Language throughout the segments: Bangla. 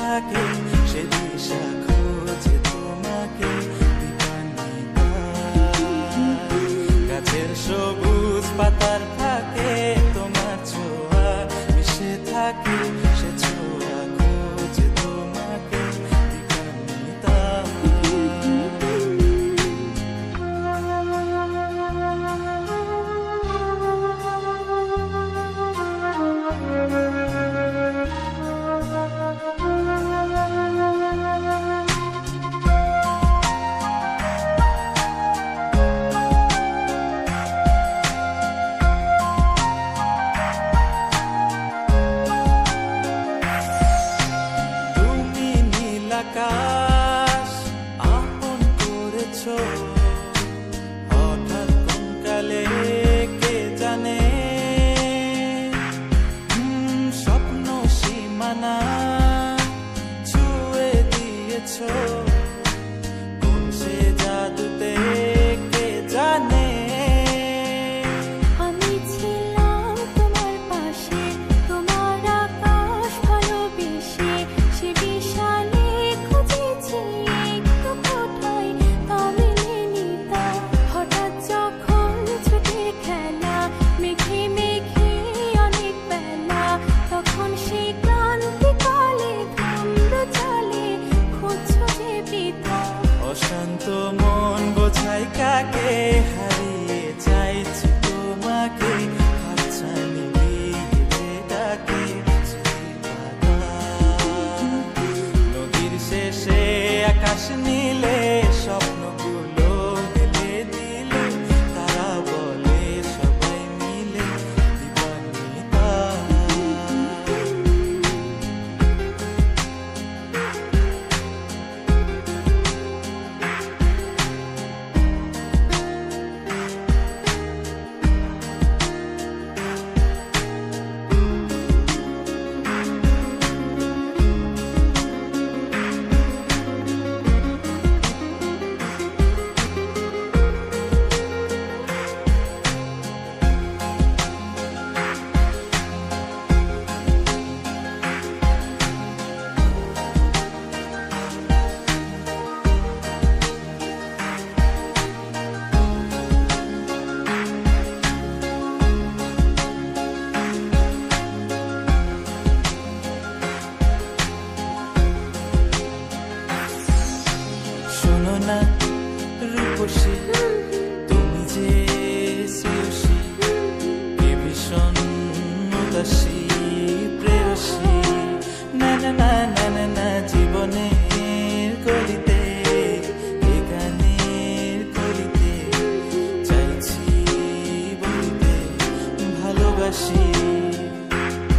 থাকে সে দিশা খোঁজে তোমাকে দীপান্বিতা। গাছের সবুজ পাতার ফাঁকে তোমার ছোঁয়া মিশে থাকে সে ছোঁয়া খোঁজে তোমাকে দীপান্বিতা। আকাশ আপন করেছো হঠাৎ কোন কালে কে জানে, স্বপ্ন সীমানা ছুঁয়ে দিয়েছো কোন সে জাদুতে কে জানে। আমি ছিলাম তোমার পাশে, তোমার আকাশ ভালোবেসে, সে বিশাল অশান্ত মন বোঝাই কাকে হারিয়ে চাইছি তোমাকে হাতছানি দিয়ে ডাকে নদীর শেষে আকাশ নীলে স্বপ্নগুলো মেলে দিলে তারা বলে সবাই মিলে দীপান্বিতা। শোনো না রূপসী তুমি যে শ্রেয়সী কে ভীষণ উদাসী প্রেয়সী না না না না না না জীবনের কলিতে এ গানের কলিতে চাইছি বলতে ভালোবাসি।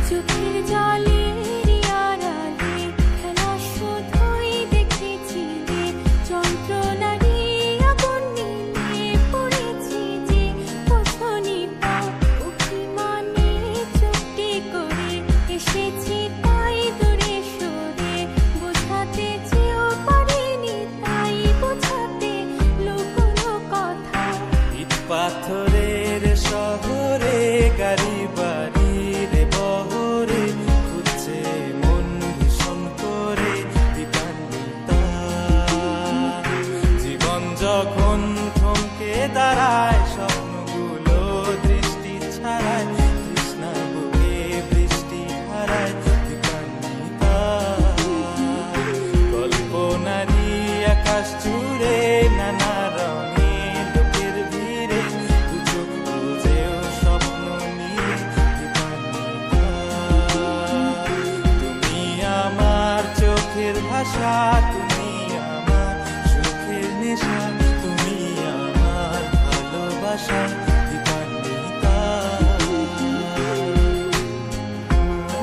চোখের জলে আড়ালে খেলা শুধুই দেখেছিলে, যন্ত্রণারই আগুন নিয়ে পড়েছি যে বোঝনি তা অভিমানে চুপটি করে এসেছি তাই দূরে সরে, বোঝাতে চেয়েও পারিনি তাই বোঝাতে লুকোনো কথা। ইট পাথরের শহরে গাড়ি বাড়ির বহরে খুঁজছে মন ভীষণ করে দীপান্বিতা। জীবন যখন থমকে দাঁড়ায় স্বপ্নগুলো দৃষ্টি ছাড়ায় তৃষ্ণা বুকে বৃষ্টি হারায় দীপান্বিতা। কল্পনারই আকাশ জুড়ে নানা রঙে লোকের ভিড়ে দুচোখ বুঝেও স্বপ্ন নিয়ে দীপান্বিতা। তুমি আমার চোখের ভাষা, তুমি আমার সুখের নেশা, তুমি আমার ভালোবাসা।